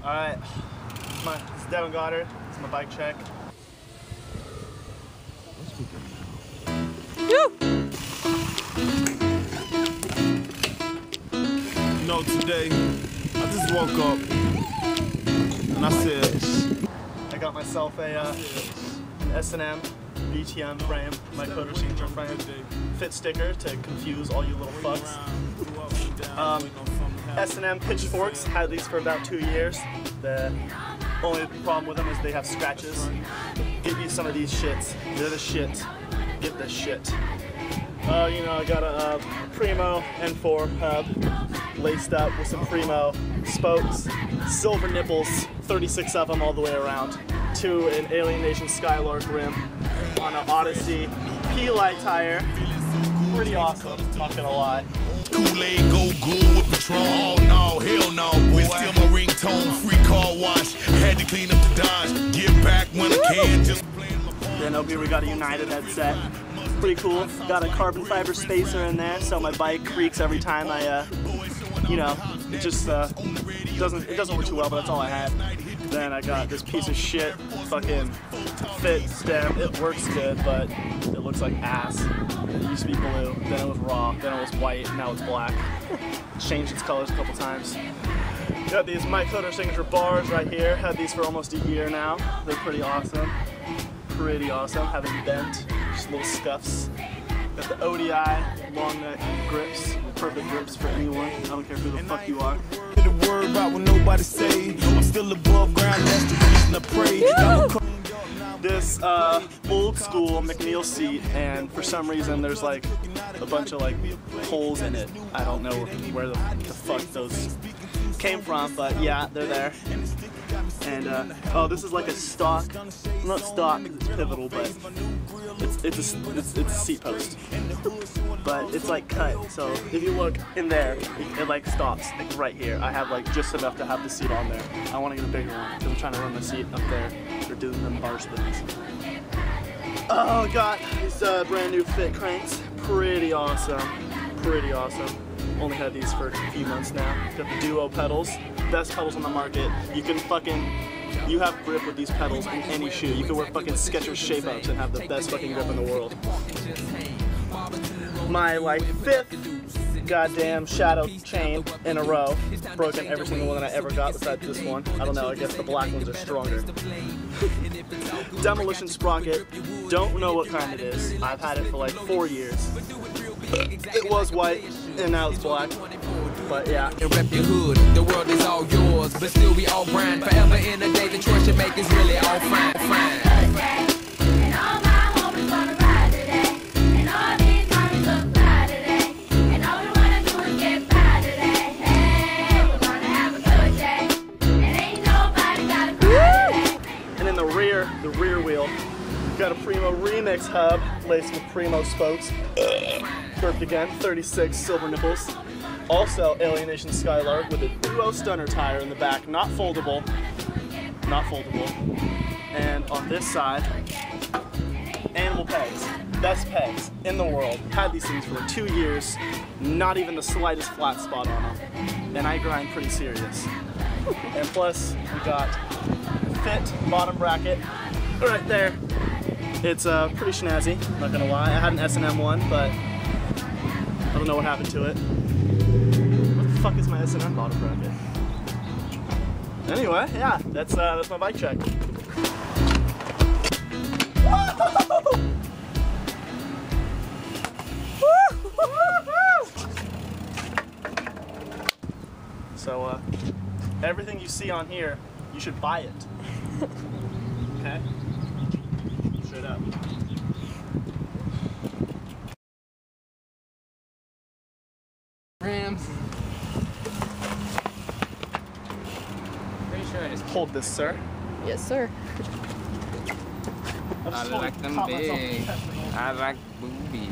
Alright, this is Devon Goddard. It's my bike check. You know, today, I just woke up and I said, I got myself a an S&M BTM frame, my coder signature frame, fit sticker to confuse all you little fucks. S&M pitchforks, had these for about 2 years. The only problem with them is they have scratches. Get you some of these shits. They're the shit. Get this shit. You know, I got a Primo N4 hub, laced up with some Primo spokes, silver nipples, 36 of them all the way around, to an Alien Nation Skylark rim on an Odyssey P-Light tire. Pretty awesome, not gonna lie. Kool-Aid go good with Patron. Oh no, hell no, boy. Still my ringtone, free car wash. Had to clean up the Dodge, get back when I can. Just playing my phone. Then over here we got a United headset. Pretty cool. Got a carbon fiber spacer in there, so my bike creaks every time I, you know, it just doesn't work too well, but that's all I had. Then I got this piece of shit fucking fit stem. It works good, but it looks like ass. It used to be blue, then it was raw, then it was white, now it's black. Changed its colors a couple times. Got these My Coder signature bars right here. Had these for almost a year now. They're pretty awesome. Pretty awesome. Haven't bent, just little scuffs. Got the ODI long neck grips. Perfect grips for anyone. I don't care who the fuck you are. The word about what nobody say. I'm still above ground, that's the reason I pray. This old school McNeil seat, and for some reason there's like a bunch of like holes in it. I don't know where the fuck those came from, but yeah, they're there. And oh, this is like a stock, not stock, it's pivotal, but it's a seat post. But it's like cut, so if you look in there, it like stops, like right here. I have like just enough to have the seat on there. I want to get a bigger one because I'm trying to run the seat up there for doing them bar spins. Oh, got these brand new fit cranks. Pretty awesome, pretty awesome. Only had these for a few months now. Got the Duo pedals, best pedals on the market. You can you have grip with these pedals in any shoe. You can wear fucking Skechers shape-ups and have the best fucking grip in the world. My like 5th goddamn shadow chain in a row. Broken every single one that I ever got besides this one. I don't know, I guess the black ones are stronger. Demolition sprocket. Don't know what kind it is. I've had it for like 4 years. It was white and now it's black. But yeah. Rep your hood, the world is all yours, but still we all grind forever in a day. The choice you make is really all fine. And all my homies wanna ride today, and all these homies look fly today, and all we wanna do is get by today. Hey, we're gonna have a good day, and ain't nobody gotta cry today. And in the rear wheel, got a Primo Remix hub laced with Primo spokes. Burped again, 36 silver nipples. Also, Alien Nation Skylark with a Duo stunner tire in the back, not foldable. Not foldable. And on this side, animal pegs. Best pegs in the world. Had these things for 2 years, not even the slightest flat spot on them. And I grind pretty serious. And plus, we got fit bottom bracket right there. It's pretty snazzy, not gonna lie. I had an S&M one, but I don't know what happened to it. What the fuck is my S&M bottom bracket? Anyway, yeah, that's my bike check. So everything you see on here, you should buy it. Okay? Straight up. Rams. Pretty sure I just Hold this, sir. Yes, sir. I like them big. I like boobies.